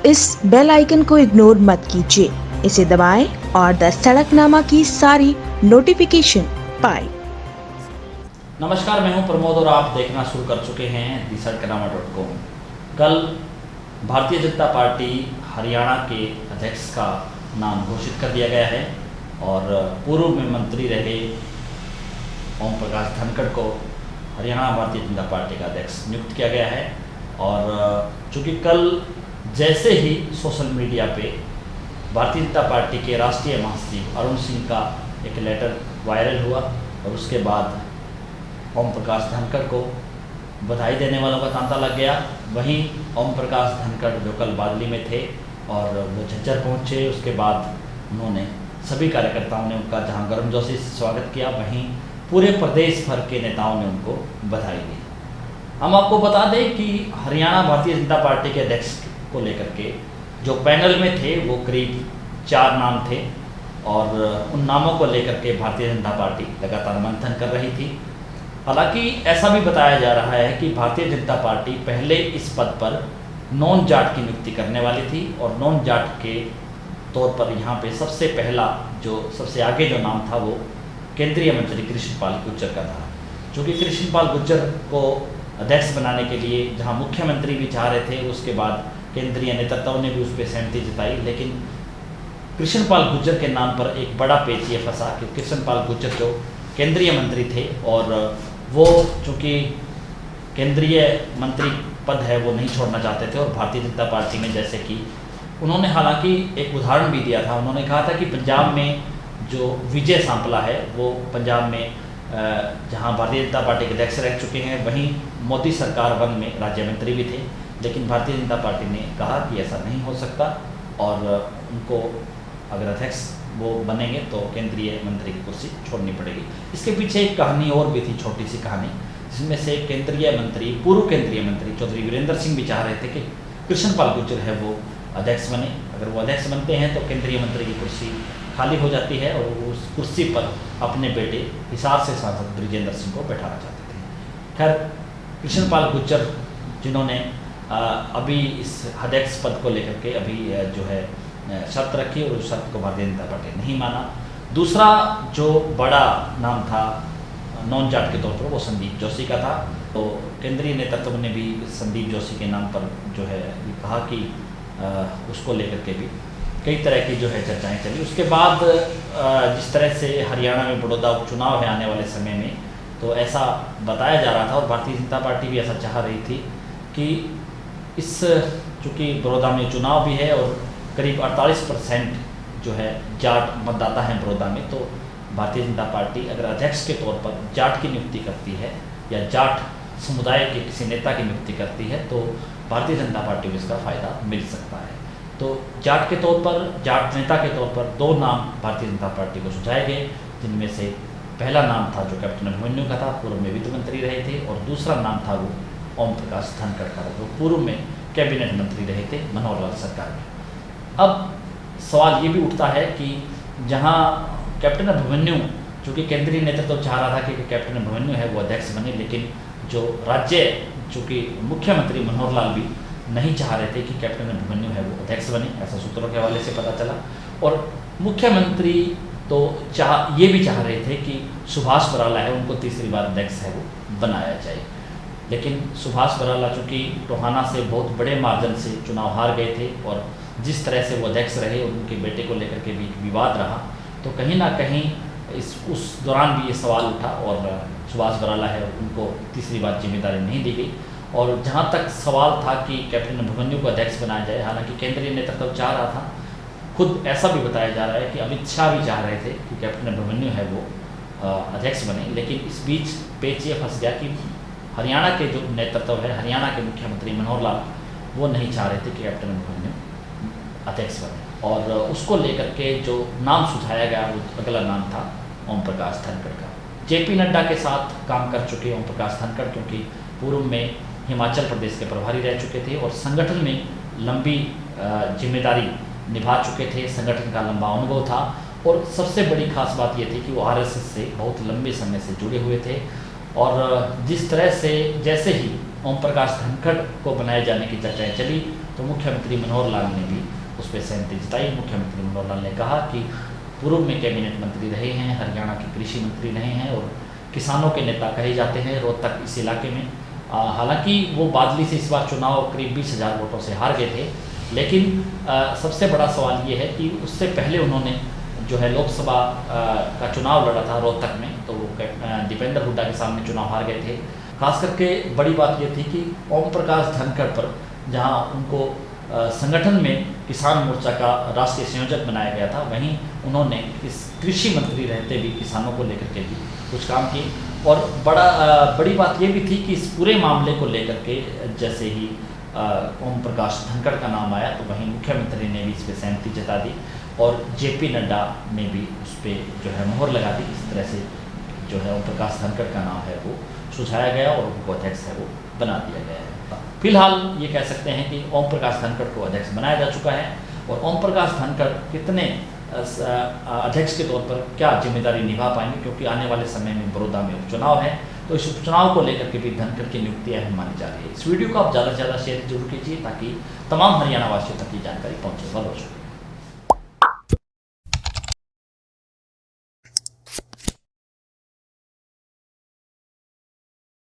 इस bell icon को ignore मत कीजिए, इसे दबाएं और द सड़कनामा की सारी नोटिफिकेशन पाएं। नमस्कार, मैं हूं प्रमोद और आप देखना शुरू कर चुके हैं @thesarkanama.com। कल भारतीय जनता पार्टी हरियाणा के अध्यक्ष का नाम घोषित कर दिया गया है और पूर्व में मंत्री रहे ओम प्रकाश धनखड़ को हरियाणा भारतीय जनता पार्टी का अध्यक्ष नियुक्त किया गया है। और चूँकि कल जैसे ही सोशल मीडिया पे भारतीय जनता पार्टी के राष्ट्रीय महासचिव अरुण सिंह का एक लेटर वायरल हुआ और उसके बाद ओम प्रकाश धनखड़ को बधाई देने वालों का तांता लग गया। वहीं ओम प्रकाश धनखड़ जो कल बादली में थे और वो झज्जर पहुंचे, उसके बाद उन्होंने सभी कार्यकर्ताओं ने उनका जहां गर्मजोशी से स्वागत किया, वहीं पूरे प्रदेश भर के नेताओं ने उनको बधाई दी। हम आपको बता दें कि हरियाणा भारतीय जनता पार्टी के अध्यक्ष को लेकर के जो पैनल में थे वो करीब 4 नाम थे और उन नामों को लेकर के भारतीय जनता पार्टी लगातार मंथन कर रही थी। हालांकि ऐसा भी बताया जा रहा है कि भारतीय जनता पार्टी पहले इस पद पर नॉन जाट की नियुक्ति करने वाली थी और नॉन जाट के तौर पर यहाँ पे सबसे पहला जो सबसे आगे जो नाम था वो केंद्रीय मंत्री कृष्णपाल गुर्जर का था। चूँकि कृष्णपाल गुर्जर को अध्यक्ष बनाने के लिए जहाँ मुख्यमंत्री भी चाह रहे थे, उसके बाद केंद्रीय नेतृत्व ने भी उस पर सहमति जताई, लेकिन कृष्णपाल गुर्जर के नाम पर एक बड़ा पेच ये फंसा कि कृष्णपाल गुर्जर जो केंद्रीय मंत्री थे और वो चूँकि केंद्रीय मंत्री पद है वो नहीं छोड़ना चाहते थे और भारतीय जनता पार्टी में जैसे कि उन्होंने हालांकि एक उदाहरण भी दिया था। उन्होंने कहा था कि पंजाब में जो विजय सांपला है वो पंजाब में जहां भारतीय जनता पार्टी के अध्यक्ष रह चुके हैं, वहीं मोदी सरकार वन में राज्य मंत्री भी थे, लेकिन भारतीय जनता पार्टी ने कहा कि ऐसा नहीं हो सकता और उनको अगर अध्यक्ष वो बनेंगे तो केंद्रीय मंत्री की कुर्सी छोड़नी पड़ेगी। इसके पीछे एक कहानी और भी थी, छोटी सी कहानी, जिसमें से केंद्रीय मंत्री पूर्व केंद्रीय मंत्री चौधरी वीरेंद्र सिंह भी चाह रहे थे कि कृष्णपाल गुर्जर है वो अध्यक्ष बने। अगर वो अध्यक्ष बनते हैं तो केंद्रीय मंत्री की कुर्सी खाली हो जाती है और वो उस कुर्सी पर अपने बेटे हिसार से सांसद ब्रिजेंद्र सिंह को बैठाना चाहते थे। खैर, कृष्णपाल गुर्जर जिन्होंने अभी इस अध्यक्ष पद को लेकर के अभी जो है शर्त रखी और उस शर्त को भारतीय जनता पार्टी नहीं माना। दूसरा जो बड़ा नाम था नॉन जाट के तौर पर वो संदीप जोशी का था, तो केंद्रीय नेतृत्व ने भी संदीप जोशी के नाम पर जो है कहा कि उसको लेकर के भी कई तरह की जो है चर्चाएं चली। उसके बाद जिस तरह से हरियाणा में बड़ौदा उपचुनाव है आने वाले समय में, तो ऐसा बताया जा रहा था और भारतीय जनता पार्टी भी ऐसा चाह रही थी कि इस चूँकि बड़ौदा में चुनाव भी है और करीब 48% जो है जाट मतदाता हैं बड़ौदा में, तो भारतीय जनता पार्टी अगर अध्यक्ष के तौर पर जाट की नियुक्ति करती है या जाट समुदाय के किसी नेता की नियुक्ति करती है तो भारतीय जनता पार्टी को इसका फ़ायदा मिल सकता है। तो जाट के तौर पर, जाट नेता के तौर पर 2 नाम भारतीय जनता पार्टी को सुझाए गए, जिनमें से पहला नाम था जो कैप्टन अभिमन्यु का था, पूर्व में वित्त मंत्री रहे थे, और दूसरा नाम था वो ओम प्रकाश धनखड़ का, जो पूर्व में कैबिनेट मंत्री रहे थे मनोहर लाल सरकार में। अब सवाल ये भी उठता है कि जहाँ कैप्टन अभिमन्यु, चूँकि केंद्रीय नेतृत्व चाह रहा था कि कैप्टन अभिमन्यु है वो अध्यक्ष बने, लेकिन जो राज्य चूँकि मुख्यमंत्री मनोहर लाल भी नहीं चाह रहे थे कि कैप्टन अभिमन्यु है वो अध्यक्ष बने, ऐसा सूत्रों के हवाले से पता चला। और मुख्यमंत्री तो ये भी चाह रहे थे कि सुभाष बराला है उनको तीसरी बार अध्यक्ष है वो बनाया जाए, लेकिन सुभाष बराला चूँकि टोहाना से बहुत बड़े मार्जिन से चुनाव हार गए थे और जिस तरह से वो अध्यक्ष रहे और उनके बेटे को लेकर के भी विवाद रहा, तो कहीं ना कहीं उस दौरान भी ये सवाल उठा और सुभाष बराला है उनको तीसरी बार जिम्मेदारी नहीं दी गई। और जहाँ तक सवाल था कि कैप्टन अभिमन्यु को अध्यक्ष बनाया जाए, हालांकि केंद्रीय नेतृत्व चाह रहा था, खुद ऐसा भी बताया जा रहा है कि अमित शाह भी चाह रहे थे कि कैप्टन अभिमन्यु है वो अध्यक्ष बने, लेकिन इस बीच पेच ये फंस गया कि हरियाणा के जो नेतृत्व है, हरियाणा के मुख्यमंत्री मनोहर लाल वो नहीं चाह रहे थे कि कैप्टन अभिमन्यु अध्यक्ष बने, और उसको लेकर के जो नाम सुझाया गया वो अगला नाम था ओम प्रकाश धनखड़ का। जेपी नड्डा के साथ काम कर चुके ओम प्रकाश धनखड़, क्योंकि पूर्व में हिमाचल प्रदेश के प्रभारी रह चुके थे और संगठन में लंबी जिम्मेदारी निभा चुके थे, संगठन का लंबा अनुभव था और सबसे बड़ी खास बात ये थी कि वो आरएसएस से बहुत लंबे समय से जुड़े हुए थे। और जिस तरह से जैसे ही ओम प्रकाश धनखड़ को बनाए जाने की चर्चाएं चली तो मुख्यमंत्री मनोहर लाल ने भी उस पर सहमति जताई। मुख्यमंत्री मनोहर लाल ने कहा कि पूर्व में कैबिनेट मंत्री रहे हैं, हरियाणा के कृषि मंत्री रहे हैं और किसानों के नेता कहे जाते हैं रोहतक इस इलाके में। हालांकि वो बादली से इस बार चुनाव करीब 20,000 वोटों से हार गए थे, लेकिन सबसे बड़ा सवाल ये है कि उससे पहले उन्होंने जो है लोकसभा का चुनाव लड़ा था रोहतक में, तो वो दीपेंद्र हुड्डा के सामने चुनाव हार गए थे। खास करके बड़ी बात ये थी कि ओम प्रकाश धनखड़ पर जहां उनको संगठन में किसान मोर्चा का राष्ट्रीय संयोजक बनाया गया था, वहीं उन्होंने इस कृषि मंत्री रहते भी किसानों को लेकर के भी कुछ काम किए। और बड़ी बात ये भी थी कि इस पूरे मामले को लेकर के जैसे ही ओम प्रकाश धनखड़ का नाम आया तो वहीं मुख्यमंत्री ने भी इस पर सहमति जता दी और JP नड्डा ने भी उस पर जो है मोहर लगा दी। इस तरह से जो है ओम प्रकाश धनखड़ का नाम है वो सुझाया गया और उनको अध्यक्ष है वो बना दिया गया है। फिलहाल ये कह सकते हैं कि ओम प्रकाश धनखड़ को अध्यक्ष बनाया जा चुका है और ओम प्रकाश धनखड़ कितने अध्यक्ष के तौर पर क्या जिम्मेदारी निभा पाएंगे, क्योंकि आने वाले समय में बड़ौदा में उपचुनाव है, तो इस उपचुनाव को लेकर के भी धनखड़ की नियुक्ति अहम मानी जा रही है। इस वीडियो को आप ज़्यादा से ज़्यादा शेयर जरूर कीजिए ताकि तमाम हरियाणा वासियों तक की जानकारी पहुँचे।